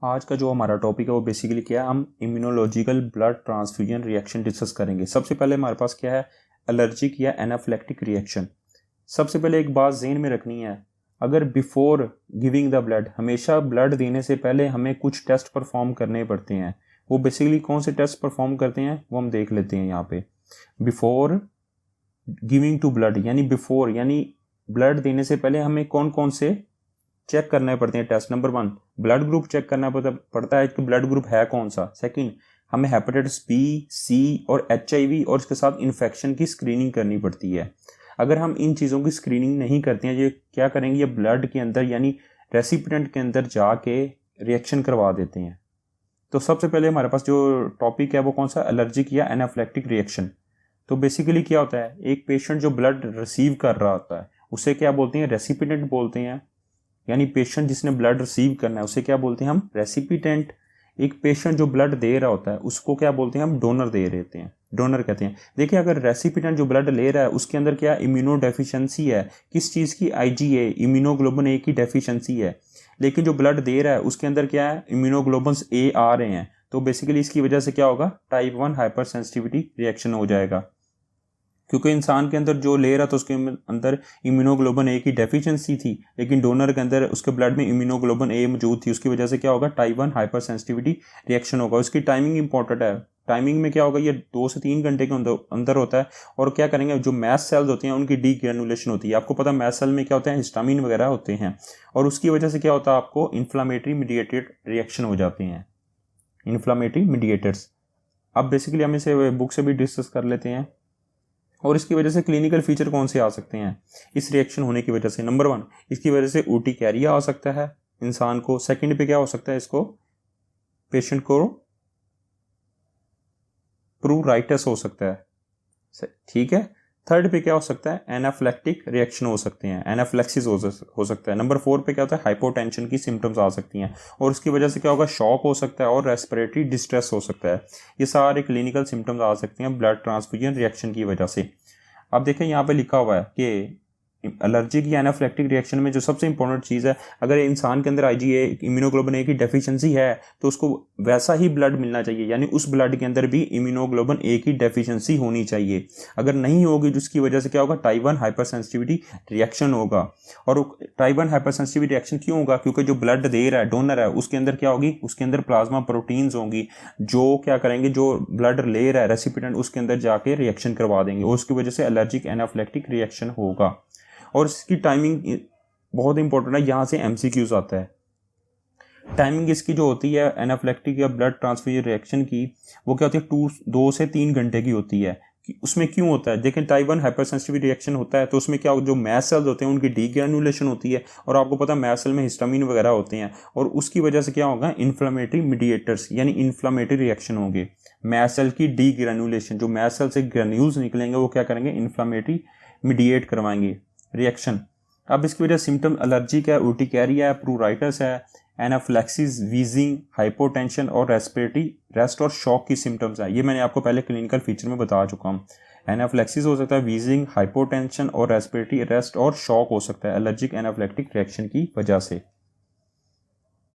आज का जो हमारा टॉपिक है वो बेसिकली क्या है, हम immunological blood transfusion reaction discuss करेंगे। सबसे पहले हमारे पास क्या है, एलर्जिक या एनाफिलेक्टिक रिएक्शन। सबसे पहले एक बात ज़हन में रखनी है, अगर बिफोर गिविंग द ब्लड, हमेशा ब्लड देने से पहले हमें कुछ टेस्ट परफॉर्म करने पड़ते हैं। वो बेसिकली कौन से टेस्ट परफॉर्म करते हैं वो हम देख लेते हैं यहाँ पे। बिफोर गिविंग टू ब्लड यानी बिफोर यानी ब्लड देने से पहले हमें कौन कौन से चेक करने पड़ते हैं test. Number 1, blood group check करना पड़ता है कि ब्लड ग्रुप है कौन सा। सेकंड, हमें हेपेटाइटिस बी, सी और HIV और इसके साथ इन्फेक्शन की स्क्रीनिंग करनी पड़ती है। अगर हम इन चीज़ों की स्क्रीनिंग नहीं करते हैं, ये क्या करेंगे, ये ब्लड के अंदर यानी रेसिपिडेंट के अंदर जाके रिएक्शन करवा देते हैं। तो सबसे पहले हमारे पास जो टॉपिक है वो कौन सा, एलर्जिक या एनाफिलेक्टिक रिएक्शन। तो बेसिकली क्या होता है, एक पेशेंट जो ब्लड रिसीव कर रहा होता है उसे क्या बोलते हैं, रेसिपिडेंट बोलते हैं। यानी पेशेंट जिसने ब्लड रिसीव करना है उसे क्या बोलते हैं हम, रेसिपिडेंट। एक पेशेंट जो ब्लड दे रहा होता है उसको क्या बोलते हैं हम, डोनर दे रहते हैं, डोनर कहते हैं। देखिए, अगर रेसिपिडेंट जो ब्लड ले रहा है उसके अंदर क्या इम्यूनो डेफिशिएंसी है, किस चीज़ की, IgA इम्यूनोग्लोबुलिन A की डेफिशिएंसी है। लेकिन जो ब्लड दे रहा है उसके अंदर क्या है, इम्यूनोग्लोबुलिन A आ रहे हैं। तो बेसिकली इसकी वजह से क्या होगा, टाइप 1 हाइपर सेंसिटिविटी रिएक्शन हो जाएगा, क्योंकि इंसान के अंदर जो ले रहा था उसके अंदर इम्यूनोग्लोबुलिन A की डेफिशिएंसी थी, लेकिन डोनर के अंदर उसके ब्लड में इम्यूनोग्लोबुलिन A मौजूद थी। उसकी वजह से क्या होगा, टाइप 1 हाइपर सेंसिटिविटी रिएक्शन होगा। उसकी टाइमिंग इंपॉर्टेंट है। टाइमिंग में क्या होगा, ये 2 से 3 घंटे के अंदर होता है। और क्या करेंगे, जो मैस्ट सेल्स होती हैं उनकी डीग्रेनुलेशन होती है। आपको पता है मैस्ट सेल में क्या होता है, हिस्टामिन वगैरह होते हैं, और उसकी वजह से क्या होता है, आपको इन्फ्लामेटरी मीडिएटेड रिएक्शन हो जाते हैं, इन्फ्लामेटरी मीडिएटर्स। अब बेसिकली हम इसे बुक से भी डिस्कस कर लेते हैं। और इसकी वजह से क्लिनिकल फीचर कौन से आ सकते हैं इस रिएक्शन होने की वजह से। नंबर 1, इसकी वजह से urticaria आ सकता है इंसान को। सेकंड पे क्या हो सकता है, इसको पेशेंट को प्रूराइटिस हो सकता है, ठीक है। थर्ड पे क्या हो सकता है, एनाफिलेक्टिक रिएक्शन हो सकते हैं, एनाफिलेक्सिस हो सकता है। नंबर 4 पे क्या होता है, हाइपोटेंशन की सिम्टम्स आ सकती हैं, और उसकी वजह से क्या होगा, शॉक हो सकता है और रेस्पिरेटरी डिस्ट्रेस हो सकता है। ये सारे क्लिनिकल सिम्टम्स आ सकते हैं ब्लड ट्रांसफ्यूजन रिएक्शन की वजह से। अब देखें यहाँ पे लिखा हुआ है कि एलर्जिक या एनाफिलेक्टिक रिएक्शन में जो सबसे इंपॉर्टेंट चीज़ है, अगर इंसान के अंदर IgA इम्यूनोग्लोबुलिन A की डेफिशिएंसी है तो उसको वैसा ही ब्लड मिलना चाहिए, यानी उस ब्लड के अंदर भी इम्यूनोग्लोबुलिन A की डेफिशिएंसी होनी चाहिए। अगर नहीं होगी जिसकी वजह से क्या होगा, टाइप 1 हाइपर सेंसिटिविटी रिएक्शन होगा। और टाइप 1 हाइपर सेंसिटिविटी रिएक्शन क्यों होगा, क्योंकि जो ब्लड दे रहा है, डोनर है, उसके अंदर क्या होगी, उसके अंदर प्लाज्मा प्रोटीन्स होंगी जो क्या करेंगे, जो ब्लड ले रहा है रेसिपिडेंट उसके अंदर जाके रिएक्शन करवा देंगे, और उसकी वजह से एलर्जिक एनाफिलेक्टिक रिएक्शन होगा। और इसकी टाइमिंग बहुत इंपॉर्टेंट है, यहाँ से MCQs आता है। टाइमिंग इसकी जो होती है एनाफिलेक्टिक या ब्लड ट्रांसफ्यूजन रिएक्शन की, वो क्या होती है, 2 से 3 घंटे की होती है। उसमें क्यों होता है, देखें, टाइप 1 हाइपर सेंसिटिविटी रिएक्शन होता है तो उसमें क्या, जो मैस्ट सेल्स होते हैं उनकी डीग्रेनुलेशन होती है, और आपको पता है मैस्ट सेल में हिस्टामिन वगैरह होते हैं, और उसकी वजह से क्या होगा, इन्फ्लामेटरी मीडिएटर्स यानी इन्फ्लामेटरी रिएक्शन होंगे। मैस्ट सेल की डीग्रेनुलेशन, जो मैस्ट सेल से ग्रेन्यूल्स निकलेंगे वो क्या करेंगे, इन्फ्लामेटरी मीडिएट करवाएंगे रिएक्शन। अब इसकी वजह सिम्टम एलर्जिक है, urticaria है, प्रूराइटिस है, एनाफिलेक्सिस, वीजिंग, हाइपोटेंशन और रेस्पिरेटरी रेस्ट और शॉक की सिम्टम्स है। ये मैंने आपको पहले क्लिनिकल फीचर में बता चुका हूँ। एनाफिलेक्सिस हो सकता है, वीजिंग, हाइपोटेंशन और रेस्पिरेटरी रेस्ट और शॉक हो सकता है एलर्जिक एनाफिलेक्टिक रिएक्शन की वजह से।